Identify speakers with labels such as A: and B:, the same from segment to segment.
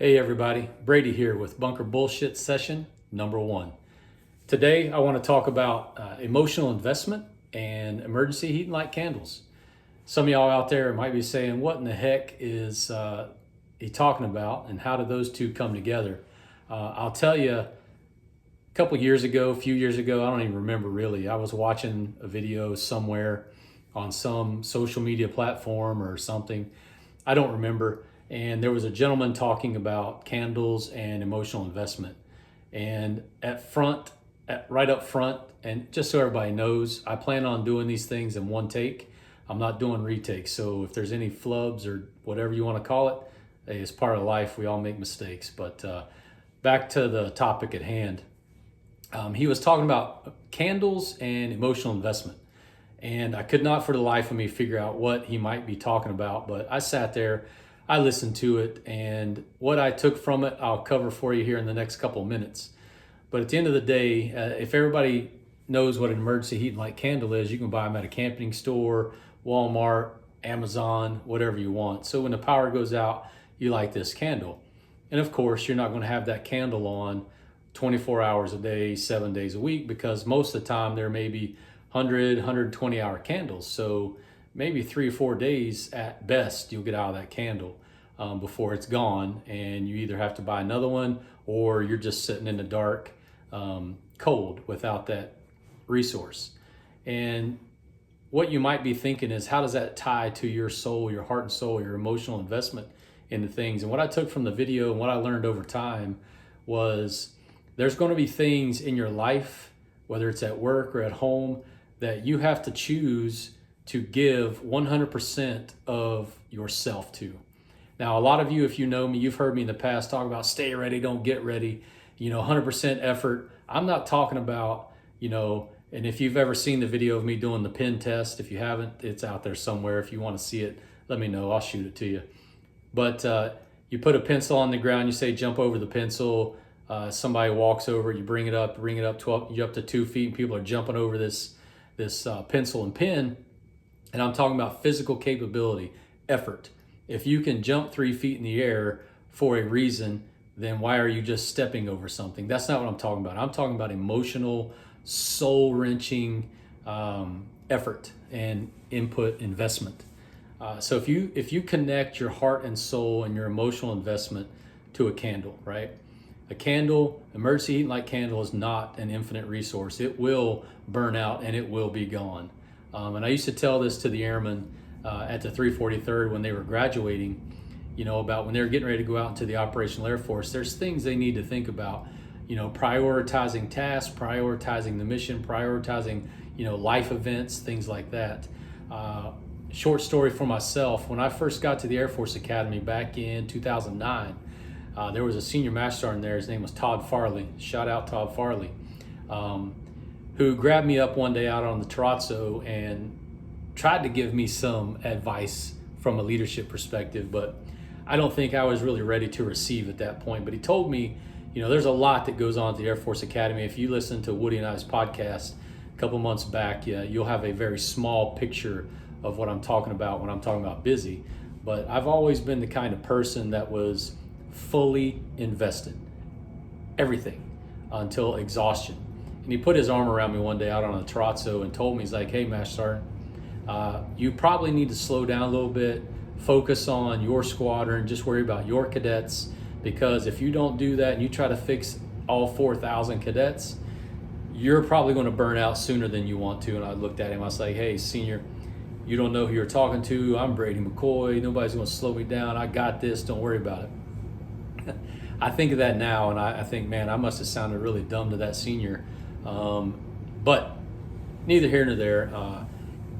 A: Hey everybody, Brady here with Bunker Bullshit session number 1. Today I want to talk about emotional investment and emergency heat and light candles. Some of y'all out there might be saying, what in the heck is he talking about and how do those two come together? I'll tell you, a few years ago, I don't even remember really, I was watching a video somewhere on some social media platform or something. I don't remember. And there was a gentleman talking about candles and emotional investment. And right up front, and just so everybody knows, I plan on doing these things in one take. I'm not doing retakes. So if there's any flubs or whatever you want to call it, hey, it's part of life. We all make mistakes. But back to the topic at hand. He was talking about candles and emotional investment. And I could not for the life of me figure out what he might be talking about. But I sat there, I listened to it, and what I took from it, I'll cover for you here in the next couple of minutes. But at the end of the day, if everybody knows what an emergency heat and light candle is, you can buy them at a camping store, Walmart, Amazon, whatever you want. So when the power goes out, you light this candle. And of course, you're not going to have that candle on 24 hours a day, 7 days a week, because most of the time there may be 100, 120 hour candles. So maybe 3 or 4 days at best you'll get out of that candle before it's gone, and you either have to buy another one or you're just sitting in the dark, cold without that resource. And what you might be thinking is, how does that tie to your soul, your heart and soul, your emotional investment into things? And what I took from the video and what I learned over time was there's going to be things in your life, whether it's at work or at home, that you have to choose to give 100% of yourself to. Now, a lot of you, if you know me, you've heard me in the past talk about stay ready, don't get ready, 100% effort. I'm not talking about, and if you've ever seen the video of me doing the pen test, if you haven't, it's out there somewhere. If you want to see it, let me know, I'll shoot it to you. But you put a pencil on the ground, you say jump over the pencil, somebody walks over, you bring it up 12, you're up to 2 feet, and people are jumping over this pencil and pen. And I'm talking about physical capability, effort. If you can jump 3 feet in the air for a reason, then why are you just stepping over something? That's not what I'm talking about. I'm talking about emotional, soul-wrenching effort and input investment. So if you connect your heart and soul and your emotional investment to a candle, right? A candle, emergency heat and light candle, is not an infinite resource. It will burn out and it will be gone. And I used to tell this to the airmen at the 343rd when they were graduating, about when they were getting ready to go out into the operational Air Force. There's things they need to think about, prioritizing tasks, prioritizing the mission, prioritizing, life events, things like that. Short story for myself, when I first got to the Air Force Academy back in 2009, there was a senior master sergeant there. His name was Todd Farley. Shout out Todd Farley. Who grabbed me up one day out on the terrazzo and tried to give me some advice from a leadership perspective, but I don't think I was really ready to receive at that point. But he told me, there's a lot that goes on at the Air Force Academy. If you listen to Woody and I's podcast a couple months back, you'll have a very small picture of what I'm talking about when I'm talking about busy. But I've always been the kind of person that was fully invested, everything, until exhaustion. And he put his arm around me one day out on a terrazzo and told me, he's like, hey, Master Sergeant, you probably need to slow down a little bit, focus on your squadron, just worry about your cadets, because if you don't do that and you try to fix all 4,000 cadets, you're probably going to burn out sooner than you want to. And I looked at him, I was like, hey, senior, you don't know who you're talking to. I'm Brady McCoy. Nobody's going to slow me down. I got this. Don't worry about it. I think of that now, and I think, man, I must have sounded really dumb to that senior. But neither here nor there.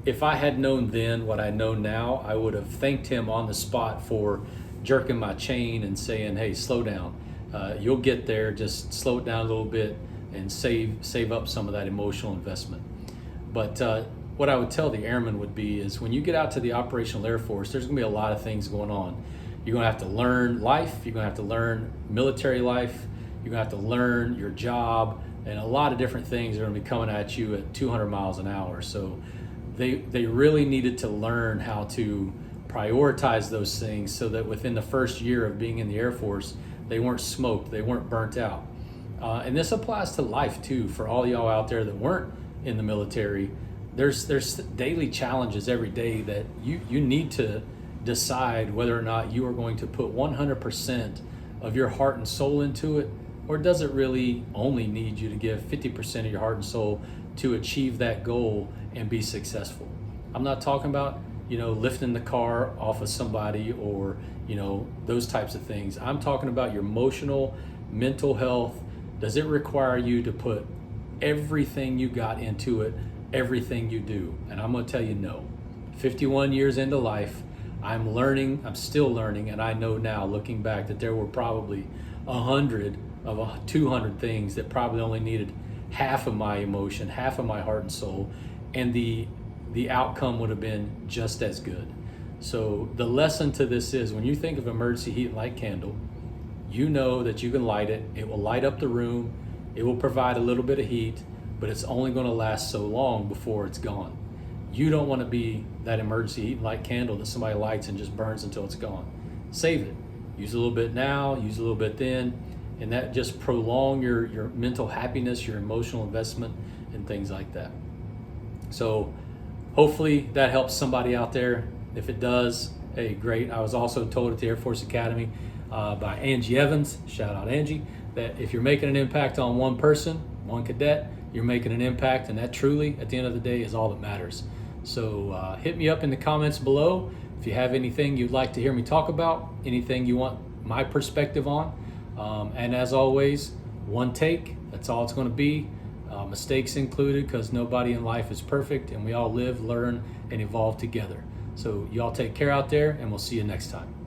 A: If I had known then what I know now, I would have thanked him on the spot for jerking my chain and saying, hey, slow down. You'll get there. Just slow it down a little bit and save up some of that emotional investment. But what I would tell the airmen would be is, when you get out to the operational Air Force, there's going to be a lot of things going on. You're going to have to learn life. You're going to have to learn military life. You're going to have to learn your job, and a lot of different things are going to be coming at you at 200 miles an hour. So they really needed to learn how to prioritize those things so that within the first year of being in the Air Force, they weren't smoked, they weren't burnt out. And this applies to life too, for all y'all out there that weren't in the military. There's daily challenges every day that you need to decide whether or not you are going to put 100% of your heart and soul into it, or does it really only need you to give 50% of your heart and soul to achieve that goal and be successful. I'm not talking about, lifting the car off of somebody or, those types of things. I'm talking about your emotional, mental health. Does it require you to put everything you got into it, everything you do? And I'm gonna tell you no. 51 years into life, I'm learning, I'm still learning, and I know now, looking back, that there were probably 100 of 200 things that probably only needed half of my emotion, half of my heart and soul, and the outcome would have been just as good. So the lesson to this is, when you think of emergency heat and light candle, you know that you can light it. It will light up the room. It will provide a little bit of heat, but it's only going to last so long before it's gone. You don't want to be that emergency heat and light candle that somebody lights and just burns until it's gone. Save it. Use a little bit now, use a little bit then, and that just prolong your mental happiness, your emotional investment, and things like that. So hopefully that helps somebody out there. If it does, hey, great. I was also told at the Air Force Academy by Angie Evans, shout out Angie, that if you're making an impact on one person, one cadet, you're making an impact, and that truly, at the end of the day, is all that matters. So hit me up in the comments below if you have anything you'd like to hear me talk about, anything you want my perspective on. And as always, one take, that's all it's going to be. Mistakes included, because nobody in life is perfect, and we all live, learn, and evolve together. So y'all take care out there, and we'll see you next time.